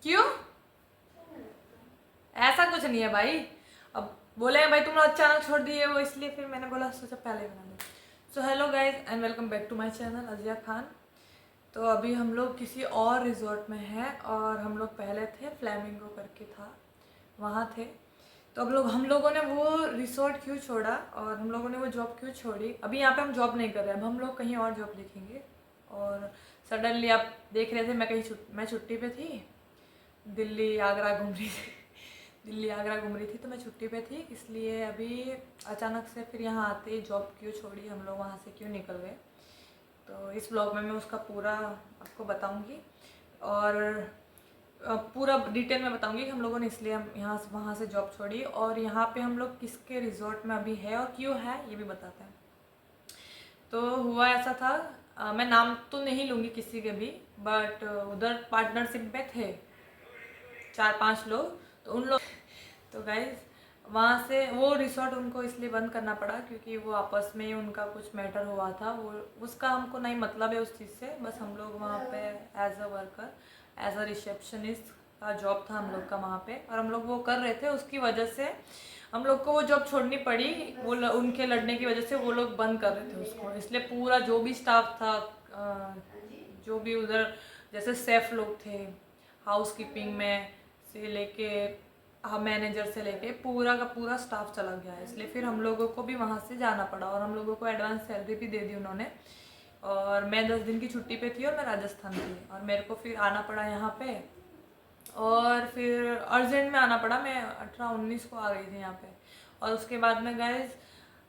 क्यों? ऐसा कुछ नहीं है भाई। अब बोले भाई तुम लोग अचानक छोड़ दिए वो, इसलिए फिर मैंने बोला सोचा पहले बना दो। So hello guys and welcome back to my channel Aziya Khan. तो अभी हम लोग किसी और रिजॉर्ट में हैं और हम लोग पहले थे फ्लैमिंगो करके था, वहाँ थे। तो अब हम लोगों ने वो रिसोर्ट क्यों छोड़ा और हम लोगों ने वो जॉब क्यों छोड़ी। अभी यहाँ पे हम जॉब नहीं कर रहे, अब हम लोग कहीं और जॉब देखेंगे। और सडनली आप देख रहे थे मैं छुट्टी पे थी, दिल्ली आगरा घूम रही थी दिल्ली आगरा घूम रही थी, तो मैं छुट्टी पे थी, इसलिए अभी अचानक से फिर यहाँ आते ही जॉब क्यों छोड़ी, हम लोग वहाँ से क्यों निकल गए। तो इस ब्लॉग में मैं उसका पूरा आपको बताऊँगी और पूरा डिटेल में बताऊंगी कि हम लोगों ने इसलिए हम यहाँ वहाँ से जॉब छोड़ी और यहाँ पे हम लोग किसके रिजॉर्ट में अभी है और क्यों है ये भी बताते हैं। तो हुआ ऐसा था, मैं नाम तो नहीं लूँगी किसी के भी, बट उधर पार्टनरशिप में थे 4-5 लोग। तो उन लोग तो गाइज वहाँ से वो रिसोर्ट उनको इसलिए बंद करना पड़ा क्योंकि वो आपस में ही उनका कुछ मैटर हुआ था। वो उसका हमको नहीं मतलब है उस चीज़ से, बस हम लोग वहाँ पे as a worker, as a receptionist का जॉब था हम लोग का वहाँ पे, और हम लोग वो कर रहे थे। उसकी वजह से हम लोग को वो जॉब छोड़नी पड़ी, वो उनके लड़ने की वजह से वो लोग बंद कर रहे थे उसको। इसलिए पूरा जो भी स्टाफ था, जो भी उधर जैसे सेफ लोग थे, हाउस कीपिंग में से लेके मैनेजर से लेके पूरा का पूरा स्टाफ चला गया है। इसलिए फिर हम लोगों को भी वहाँ से जाना पड़ा और हम लोगों को एडवांस सैलरी भी दे दी उन्होंने। और मैं 10 दिन की छुट्टी पे थी और मैं राजस्थान थी और मेरे को फिर आना पड़ा यहाँ पे, और फिर अर्जेंट में आना पड़ा। मैं 18-19 को आ गई थी यहाँ पे। और उसके बाद में गए,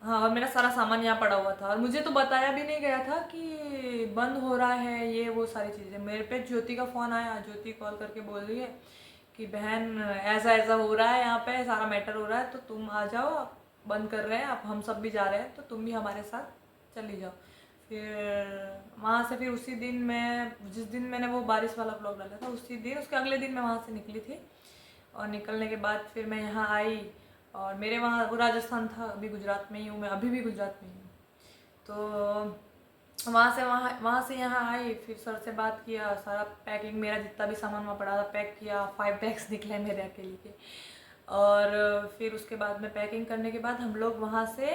हाँ, और मेरा सारा सामान यहाँ पड़ा हुआ था और मुझे तो बताया भी नहीं गया था कि बंद हो रहा है ये वो सारी चीज़ें। मेरे पे ज्योति का फ़ोन आया, ज्योति कॉल करके बोल रही है कि बहन ऐसा ऐसा हो रहा है, यहाँ पे सारा मैटर हो रहा है, तो तुम आ जाओ, आप बंद कर रहे हैं, अब हम सब भी जा रहे हैं, तो तुम भी हमारे साथ चली जाओ। फिर वहाँ से फिर उसी दिन मैं, जिस दिन मैंने वो बारिश वाला ब्लॉग डाला था उसी दिन, उसके अगले दिन मैं वहाँ से निकली थी। और निकलने के बाद फिर मैं यहाँ आई और मेरे वहाँ, वो राजस्थान था, अभी गुजरात में ही हूँ मैं, अभी भी गुजरात में ही हूँ। तो वहाँ से यहाँ आई, फिर सर से बात किया, सारा पैकिंग मेरा जितना भी सामान वहाँ पड़ा था पैक किया, 5 बैग्स निकले मेरे अकेले के। और फिर उसके बाद में पैकिंग करने के बाद हम लोग वहाँ से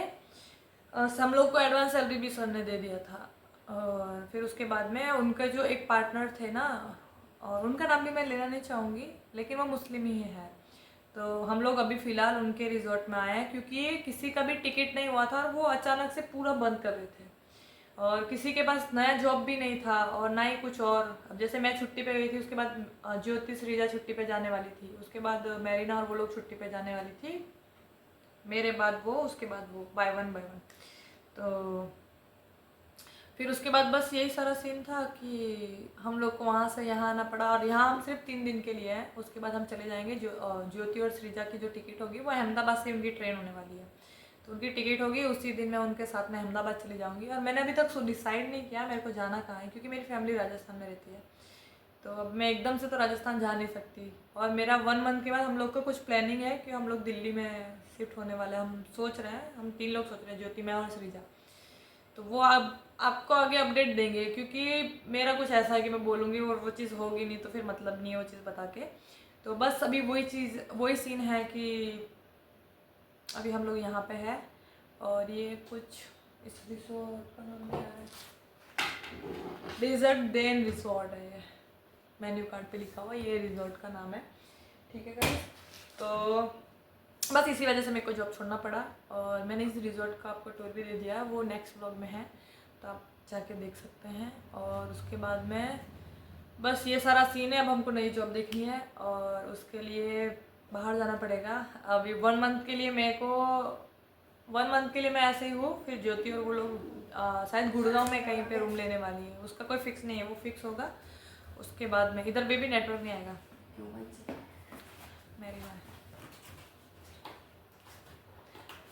हम लोग को एडवांस सैलरी भी सर ने दे दिया था। और फिर उसके बाद में उनके जो एक पार्टनर थे ना, और उनका नाम भी मैं लेना नहीं चाहूँगी, लेकिन वो मुस्लिम ही है। तो हम लोग अभी फ़िलहाल उनके रिजॉर्ट में आए हैं क्योंकि किसी का भी टिकट नहीं हुआ था और वो अचानक से पूरा बंद कर रहे थे और किसी के पास नया जॉब भी नहीं था और ना ही कुछ और। अब जैसे मैं छुट्टी पे गई थी, उसके बाद ज्योति श्रीजा छुट्टी पे जाने वाली थी, उसके बाद मैरिना और वो लोग छुट्टी पे जाने वाली थी, मेरे बाद वो, उसके बाद वो, बाय वन बाय वन। तो फिर उसके बाद बस यही सारा सीन था कि हम लोग को वहाँ से यहाँ आना पड़ा और यहाँ हम सिर्फ 3 दिन के लिए हैं। उसके बाद हम चले जाएंगे। ज्योति और सृजा की जो टिकट होगी वो अहमदाबाद से उनकी ट्रेन होने वाली है, तो उनकी टिकट होगी उसी दिन मैं उनके साथ में अहमदाबाद चली जाऊँगी। और मैंने अभी तक डिसाइड नहीं किया मेरे को जाना कहाँ है, क्योंकि मेरी फैमिली राजस्थान में रहती है। तो अब मैं एकदम से तो राजस्थान जा नहीं सकती, और मेरा 1 मंथ के बाद हम लोग का कुछ प्लानिंग है कि हम लोग दिल्ली में शिफ्ट होने वाले हैं। हम सोच रहे हैं, हम 3 लोग सोच रहे हैं, ज्योति, मैं और सृजा। तो वो आप आपको आगे अपडेट देंगे, क्योंकि मेरा कुछ ऐसा है कि मैं बोलूँगी और वो चीज़ होगी नहीं, तो फिर मतलब नहीं है वो चीज़ बता के। तो बस अभी वही सीन है कि अभी हम लोग यहाँ पे है। और ये कुछ इस रिसोर्ट का नाम क्या है, डेजर्ट देन रिसोर्ट है ये, मेन्यू कार्ड पे लिखा हुआ, ये रिजॉर्ट का नाम है। ठीक है गाइस, तो बस इसी वजह से मेरे को जॉब छोड़ना पड़ा और मैंने इस रिजॉर्ट का आपको टूर भी दे दिया, वो नेक्स्ट ब्लॉग में है, तो आप जाके देख सकते हैं। और उसके बाद में बस ये सारा सीन है। अब हमको नई जॉब देखनी है और उसके लिए बाहर जाना पड़ेगा। अभी 1 मंथ के लिए मेरे को, 1 मंथ के लिए मैं ऐसे ही हूँ। फिर ज्योति और वो लोग शायद गुड़गांव में कहीं पे रूम लेने वाली है, उसका कोई फिक्स नहीं है, वो फिक्स होगा उसके बाद में। इधर बेबी नेटवर्क नहीं आएगा मेरी बात।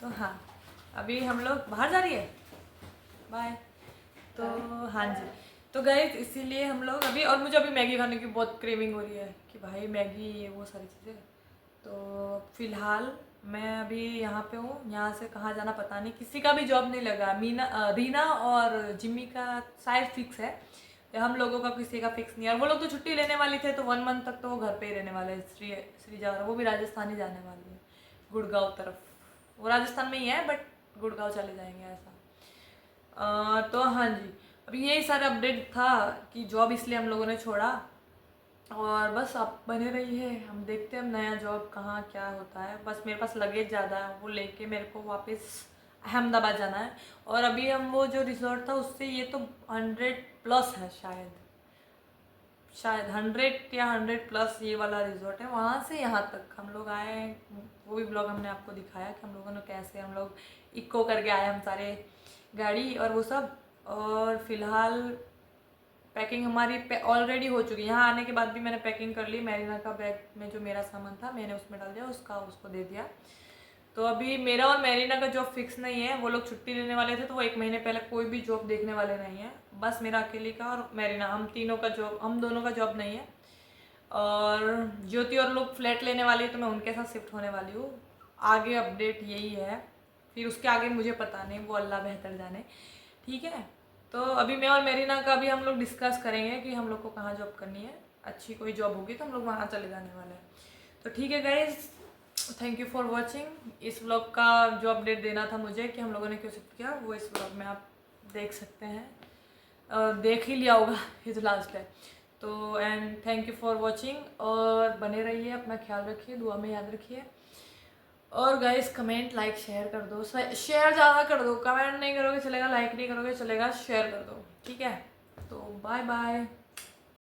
तो हाँ, अभी हम लोग बाहर जा रही है, बाय। तो हाँ जी, तो गए इसीलिए हम लोग अभी, और मुझे अभी मैगी खाने की बहुत क्रेविंग हो रही है कि भाई मैगी ये वो सारी चीज़ें। तो फिलहाल मैं अभी यहाँ पे हूँ, यहाँ से कहाँ जाना पता नहीं, किसी का भी जॉब नहीं लगा। रीना और जिम्मी का शायद फिक्स है, हम लोगों का किसी का फिक्स नहीं है। और वो लोग तो छुट्टी लेने वाली थे, तो 1 मंथ तक तो वो घर पे ही रहने वाले हैं। श्री जा रहा, वो भी राजस्थान ही जाने वाली है, गुड़गांव तरफ। वो राजस्थान में ही है बट गुड़गांव चले जाएंगे ऐसा। तो हाँ जी, अभी यही सारा अपडेट था कि जॉब इसलिए हम लोगों ने छोड़ा। और बस आप बने रहिए, हम देखते हैं हम नया जॉब कहाँ क्या होता है। बस मेरे पास लगेज ज़्यादा है, वो लेके मेरे को वापस अहमदाबाद जाना है। और अभी हम वो जो रिजॉर्ट था उससे ये तो 100+ है शायद, 100 या 100+ ये वाला रिजॉर्ट है। वहाँ से यहाँ तक हम लोग आए, वो भी ब्लॉग हमने आपको दिखाया कि हम लोगों ने कैसे हम लोग इको करके आए, हम सारे गाड़ी और वो सब। और फिलहाल पैकिंग हमारी ऑलरेडी हो चुकी है। यहाँ आने के बाद भी मैंने पैकिंग कर ली। मैरिना का बैग में जो मेरा सामान था मैंने उसमें डाल दिया, उसका उसको दे दिया। तो अभी मेरा और मैरिना का जॉब फिक्स नहीं है। वो लोग छुट्टी लेने वाले थे तो वो 1 महीने पहले कोई भी जॉब देखने वाले नहीं है। बस मेरा अकेले का और मैरिना, हम तीनों का जॉब, हम दोनों का जॉब नहीं है। और ज्योति और लोग फ्लैट लेने वाली है तो मैं उनके साथ शिफ्ट होने वाली हूँ। आगे अपडेट यही है, फिर उसके आगे मुझे पता नहीं, वो अल्लाह बेहतर जाने। ठीक है, तो अभी मैं और मेरीना का भी हम लोग डिस्कस करेंगे कि हम लोग को कहाँ जॉब करनी है। अच्छी कोई जॉब होगी तो हम लोग वहाँ चले जाने वाले हैं। तो ठीक है guys, thank you for watching. इस व्लॉग का जो अपडेट देना था मुझे कि हम लोगों ने क्यों शिफ्ट किया, वो इस व्लॉग में आप देख सकते हैं। देख ही लिया होगा, ये तो लास्ट है। तो and thank you for watching, और बने रहिए, अपना ख्याल रखिए, दुआ में याद रखिए। और गाइस कमेंट लाइक शेयर कर दो, शेयर ज़्यादा कर दो। कमेंट नहीं करोगे चलेगा, लाइक नहीं करोगे चलेगा, शेयर कर दो, ठीक है। तो बाय बाय।